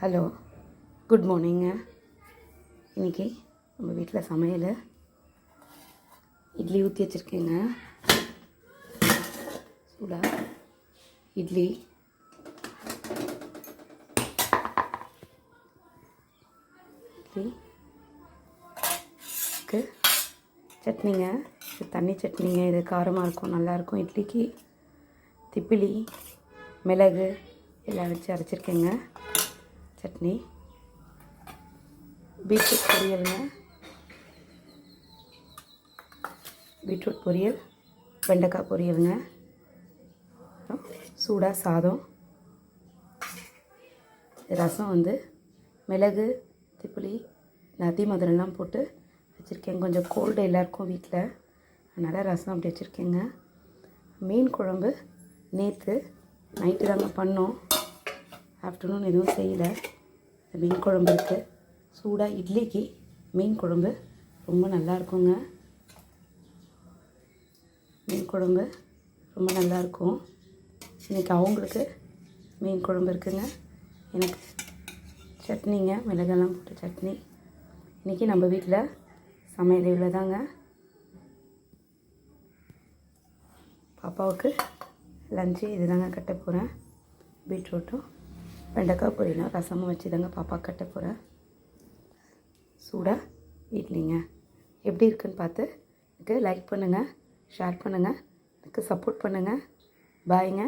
Hello, good மார்னிங்க. இன்றைக்கி நம்ம வீட்டில் சமையல் இட்லி ஊற்றி வச்சுருக்கேங்க. சூடாக இட்லி, சட்னிங்க. இது தண்ணி சட்னிங்க. இது காரமாக இருக்கும், நல்லாயிருக்கும். இட்லிக்கு திப்பிலி, மிளகு எல்லாம் வச்சு அரைச்சிருக்கேங்க சட்னி. பீட்ரூட் பொரியலுங்க. பீட்ரூட் பொரியல், வெண்டைக்காய் பொரியலுங்க. சூடாக சாதம், ரசம் மிளகு, திப்பிலி, நதி மதுரெல்லாம் போட்டு வச்சுருக்கேன். கொஞ்சம் கோல்டு எல்லாருக்கும் வீட்டில், அதனால் ரசம் அப்படி வச்சுருக்கேங்க. மீன் குழம்பு நேற்று நைட்டு தாங்க பண்ணோம். ஆஃப்டர்நூன் எதுவும் செய்யலை. மீன் குழம்பு இருக்குது. சூடாக இட்லிக்கு மீன் குழம்பு ரொம்ப நல்லா இருக்குங்க. மீன் குழம்பு ரொம்ப நல்லாயிருக்கும். இன்றைக்கி அவங்களுக்கு மீன் குழம்பு இருக்குங்க. எனக்கு சட்னிங்க, மிளகெல்லாம் போட்டு சட்னி. இன்றைக்கி நம்ம வீட்டில் சமையல் இவ்வளோ தாங்க. பாப்பாவுக்கு லஞ்சு இது தாங்க கட்ட போகிறேன். பீட்ரூட்டும் வெண்டைக்காய் பொரியலும் ரசமும் வச்சு தாங்க பாப்பா கட்ட போகிறேன். சூடாக இட்லிங்க. எப்படி இருக்குன்னு பார்த்து எனக்கு லைக் பண்ணுங்கள், ஷேர் பண்ணுங்கள், எனக்கு சப்போர்ட் பண்ணுங்கள். பாய்ங்க.